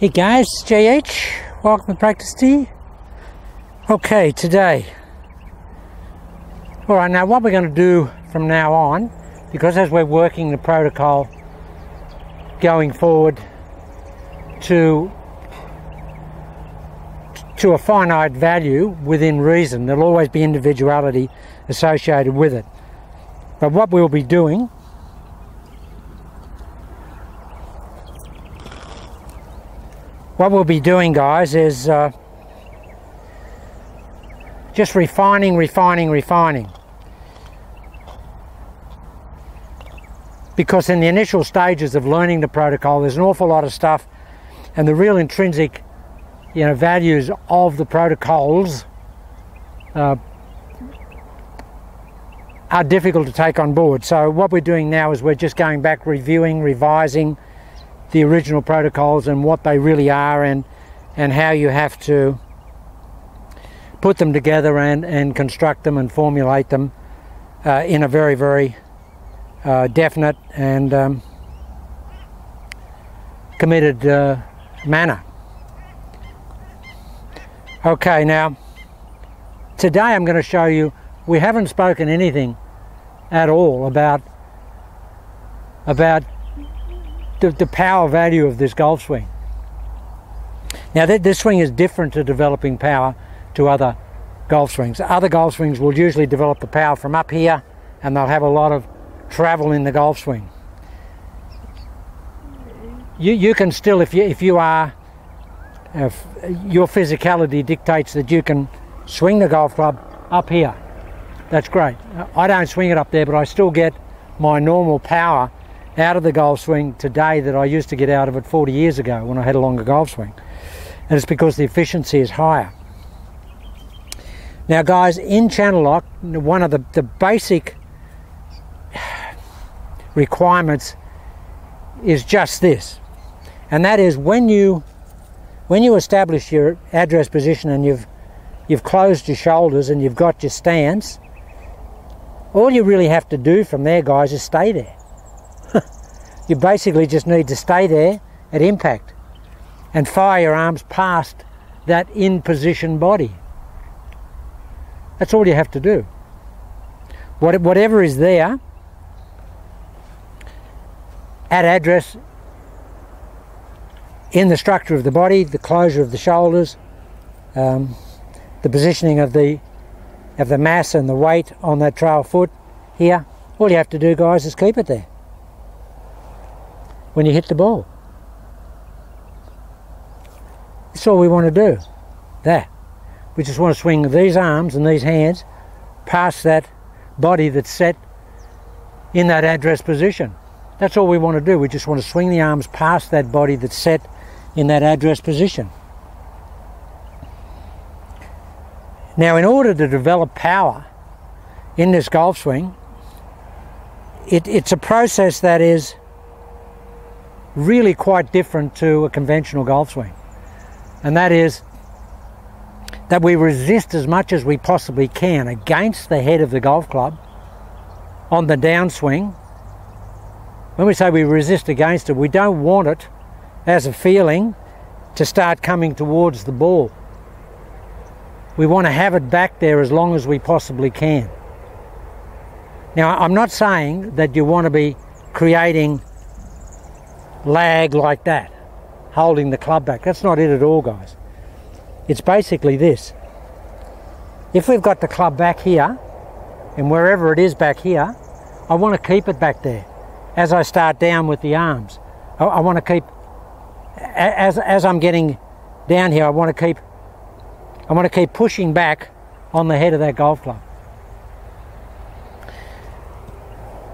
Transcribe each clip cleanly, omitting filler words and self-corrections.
Hey guys, it's JH. Welcome to Practice T. Okay, today. Alright, now what we're going to do from now on, because as we're working the protocol going forward to a finite value within reason, there'll always be individuality associated with it. But what we'll be doing guys, is just refining. Because in the initial stages of learning the protocol, there's an awful lot of stuff, and the real intrinsic, values of the protocols are difficult to take on board. So what we're doing now is we're just going back, revising the original protocols and what they really are, and how you have to put them together and construct them and formulate them in a very, very definite and committed manner. Okay, now today I'm going to show you, we haven't spoken anything at all about the power value of this golf swing. Now this swing is different to developing power to other golf swings. Other golf swings will usually develop the power from up here, and they'll have a lot of travel in the golf swing. You can still, if your physicality dictates that you can swing the golf club up here, that's great. I don't swing it up there, but I still get my normal power out of the golf swing today that I used to get out of it 40 years ago when I had a longer golf swing. And it's because the efficiency is higher. Now guys, in channel lock, one of the basic requirements is just this, and that is when you establish your address position and you've closed your shoulders and you've got your stance, all you really have to do from there, guys, is stay there. You basically just need to stay there at impact and fire your arms past that in position body. That's all you have to do. Whatever is there at address in the structure of the body, the closure of the shoulders, the positioning of the mass and the weight on that trail foot here, all you have to do, guys, is keep it there when you hit the ball. That's all we want to do. That. We just want to swing these arms and these hands past that body that's set in that address position. That's all we want to do. We just want to swing the arms past that body that's set in that address position. Now, in order to develop power in this golf swing, it's a process that is really quite different to a conventional golf swing. And that is that we resist as much as we possibly can against the head of the golf club on the downswing. When we say we resist against it, we don't want it as a feeling to start coming towards the ball. We want to have it back there as long as we possibly can. Now, I'm not saying that you want to be creating lag like that, holding the club back. That's not it at all, guys. It's basically this. If we've got the club back here, and wherever it is back here, I want to keep it back there as I start down with the arms. I want to keep, as I'm getting down here, I want to keep pushing back on the head of that golf club.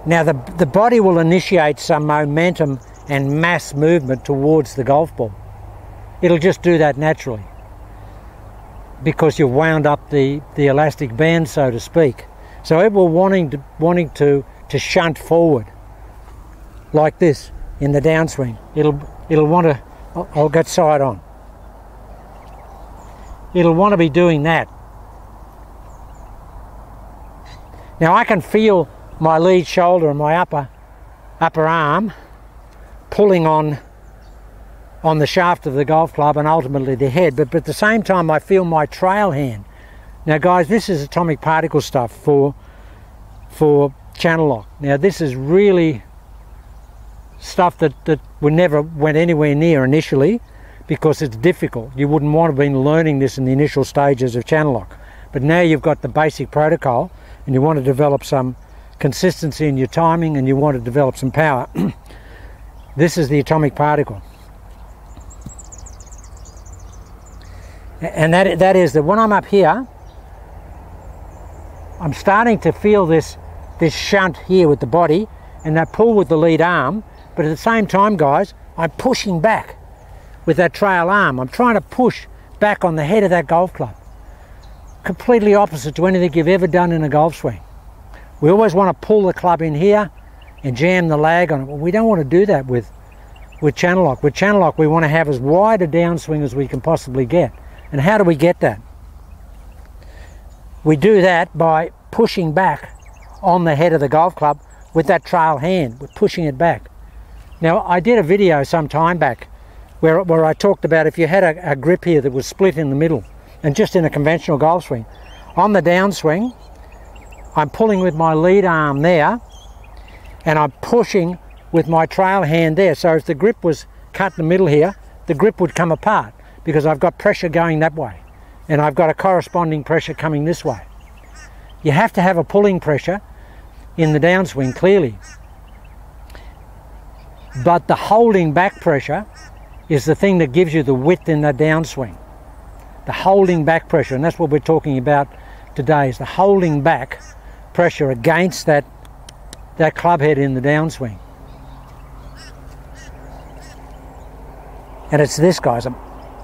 Now the body will initiate some momentum and mass movement towards the golf ball. It'll just do that naturally because you've wound up the elastic band, so to speak. So it will wanting to shunt forward like this in the downswing. It'll want to, I'll get side on. It'll want to be doing that. Now I can feel my lead shoulder and my upper arm pulling on on the shaft of the golf club and ultimately the head, but at the same time I feel my trail hand. Now guys, this is atomic particle stuff for channel lock. Now this is really stuff that we never went anywhere near initially because it's difficult. You wouldn't want to have been learning this in the initial stages of channel lock. But now you've got the basic protocol and you want to develop some consistency in your timing and you want to develop some power. This is the atomic particle. And that is that when I'm up here, I'm starting to feel this shunt here with the body and that pull with the lead arm, but at the same time, guys, I'm pushing back with that trail arm. I'm trying to push back on the head of that golf club. Completely opposite to anything you've ever done in a golf swing. We always want to pull the club in here and jam the lag on it. Well, we don't want to do that with channel lock. With channel lock, we want to have as wide a downswing as we can possibly get. And how do we get that? We do that by pushing back on the head of the golf club with that trail hand. We're pushing it back. Now, I did a video some time back where I talked about if you had a grip here that was split in the middle, and just in a conventional golf swing, on the downswing, I'm pulling with my lead arm there, and I'm pushing with my trail hand there. So if the grip was cut in the middle here, the grip would come apart because I've got pressure going that way, and I've got a corresponding pressure coming this way. You have to have a pulling pressure in the downswing, clearly. But the holding back pressure is the thing that gives you the width in the downswing. The holding back pressure, and that's what we're talking about today, is the holding back pressure against that club head in the downswing. And it's this, guys.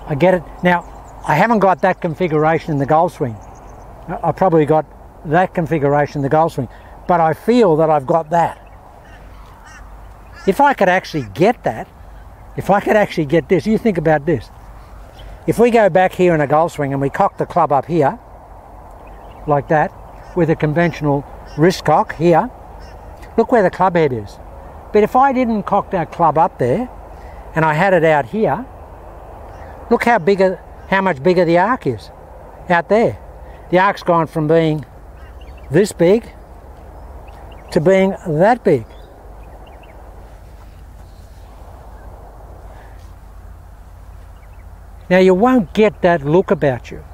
I get it. Now, I haven't got that configuration in the golf swing. I probably got that configuration in the golf swing, but I feel that I've got that. If I could actually get that, if I could actually get this, you think about this. If we go back here in a golf swing and we cock the club up here, like that, with a conventional wrist cock here, look where the club head is. But if I didn't cock that club up there, and I had it out here, look how much bigger the arc is out there. The arc's gone from being this big to being that big. Now, you won't get that look about you,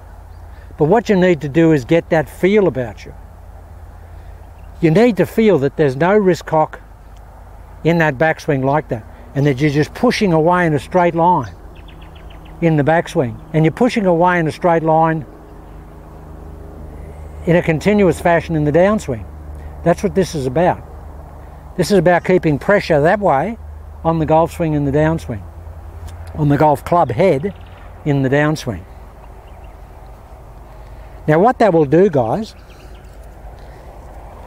but what you need to do is get that feel about you. You need to feel that there's no wrist cock in that backswing like that, and that you're just pushing away in a straight line in the backswing, and you're pushing away in a straight line in a continuous fashion in the downswing. That's what this is about. This is about keeping pressure that way on the golf swing in the downswing, on the golf club head in the downswing. Now what that will do, guys,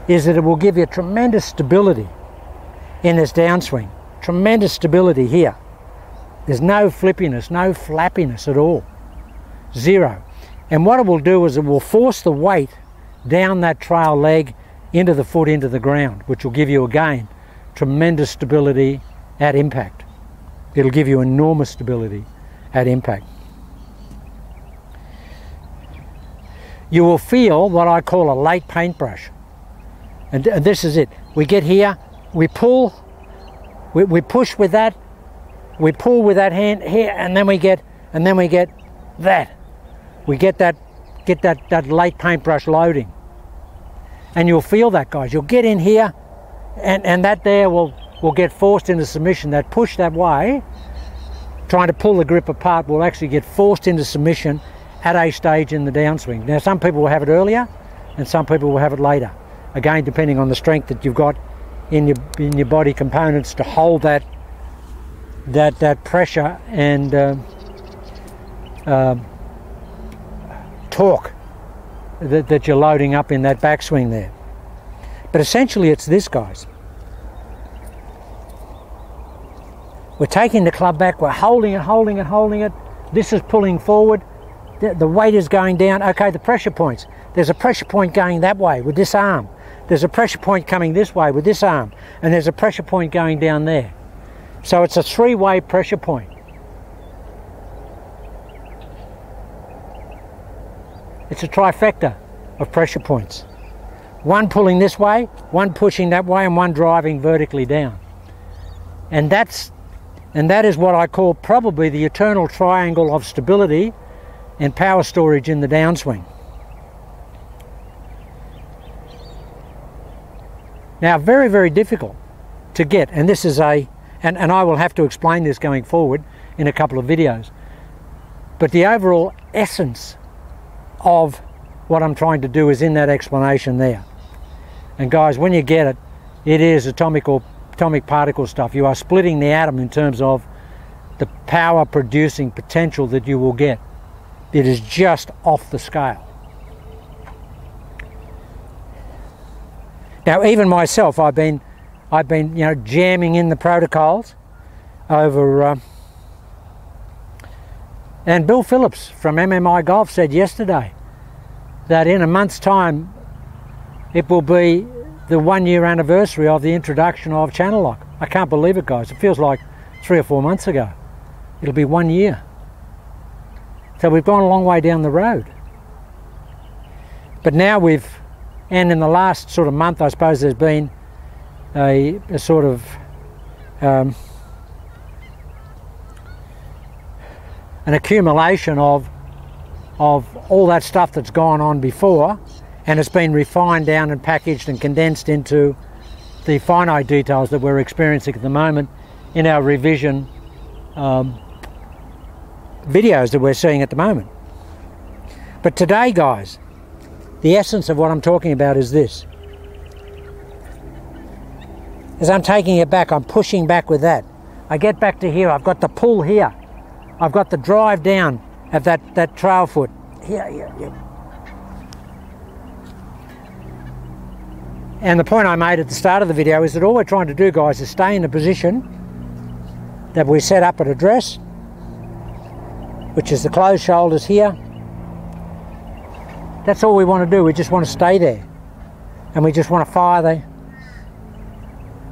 is that it will give you tremendous stability in this downswing. Tremendous stability here. There's no flippiness, no flappiness at all. Zero. And what it will do is it will force the weight down that trail leg into the foot, into the ground, which will give you, again, tremendous stability at impact. It'll give you enormous stability at impact. You will feel what I call a late paintbrush. And this is it. We get here, we pull, we push with that, we pull with that hand here, and then we get that. We get that late paintbrush loading. And you'll feel that, guys. You'll get in here, and that there will get forced into submission. That push that way, trying to pull the grip apart, will actually get forced into submission at a stage in the downswing. Now, some people will have it earlier, and some people will have it later. Again, depending on the strength that you've got in your body components to hold that pressure and torque that you're loading up in that backswing there. But essentially it's this, guys. We're taking the club back, we're holding it. This is pulling forward. The weight is going down. Okay, the pressure points. There's a pressure point going that way with this arm. There's a pressure point coming this way with this arm. And there's a pressure point going down there. So it's a three-way pressure point. it's a trifecta of pressure points. One pulling this way, one pushing that way, and one driving vertically down. And that is what I call probably the eternal triangle of stability and power storage in the downswing. Now, very, very difficult to get, and this is and I will have to explain this going forward in a couple of videos, but the overall essence of what I'm trying to do is in that explanation there. And guys, when you get it, it is atomic particle stuff. You are splitting the atom in terms of the power producing potential that you will get. It is just off the scale. Now, even myself, I've been jamming in the protocols over, and Bill Phillips from MMI Golf said yesterday that in a month's time it will be the 1 year anniversary of the introduction of channel lock. I can't believe it, guys. It feels like 3 or 4 months ago. It'll be 1 year. So we've gone a long way down the road. But now and in the last sort of month, I suppose there's been a sort of an accumulation of all that stuff that's gone on before, and it's been refined down and packaged and condensed into the finite details that we're experiencing at the moment in our revision videos that we're seeing at the moment. But today, guys, the essence of what I'm talking about is this. As I'm taking it back, I'm pushing back with that. I get back to here, I've got the pull here. I've got the drive down of that trail foot. Here. And the point I made at the start of the video is that all we're trying to do, guys, is stay in the position that we set up at address, which is the closed shoulders here. That's all we want to do. We just want to stay there, and we just want to fire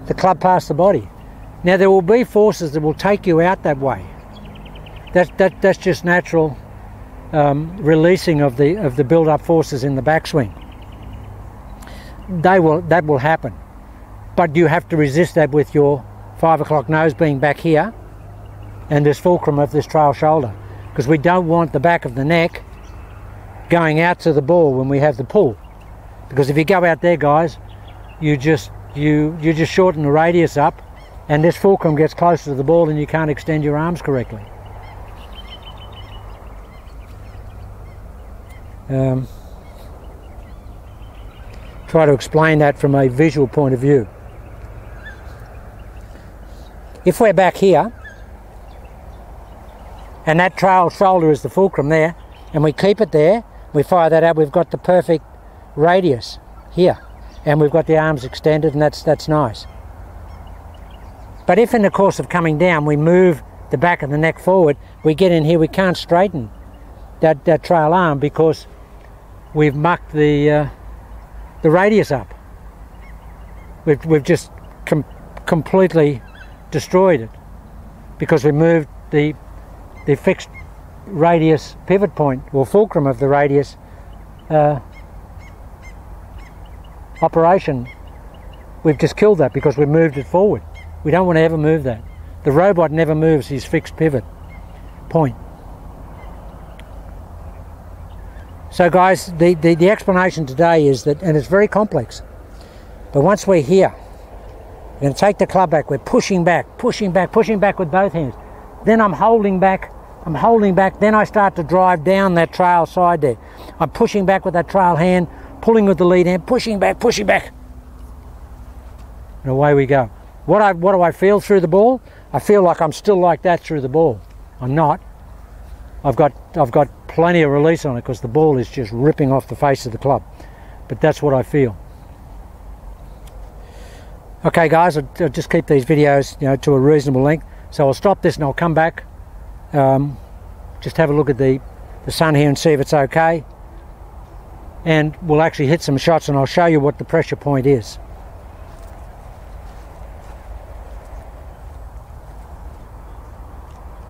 the club past the body. Now, there will be forces that will take you out that way. That's just natural releasing of the build-up forces in the backswing. That will happen, but you have to resist that with your 5 o'clock nose being back here and this fulcrum of this trail shoulder, because we don't want the back of the neck going out to the ball when we have the pull, because if you go out there, guys, you just shorten the radius up, and this fulcrum gets closer to the ball and you can't extend your arms correctly. Try to explain that from a visual point of view. If we're back here and that trail shoulder is the fulcrum there, and we keep it there, we fire that out, we've got the perfect radius here, and we've got the arms extended, and that's nice. But if in the course of coming down we move the back of the neck forward, we get in here, we can't straighten that trail arm because we've mucked the radius up. We've just completely destroyed it because we moved the fixed radius pivot point, or fulcrum of the radius operation. We've just killed that because we've moved it forward. We don't want to ever move that. The robot never moves his fixed pivot point. So guys, the explanation today is that, and it's very complex, but once we're here, we're going to take the club back, we're pushing back with both hands. Then I'm holding back, then I start to drive down that trail side there. I'm pushing back with that trail hand, pulling with the lead hand, pushing back, and away we go. What do I feel through the ball? I feel like I'm still like that through the ball. I'm not. I've got plenty of release on it because the ball is just ripping off the face of the club. But that's what I feel. Okay guys, I'll just keep these videos, to a reasonable length. So I'll stop this and I'll come back. Just have a look at the sun here and see if it's okay. And we'll actually hit some shots and I'll show you what the pressure point is.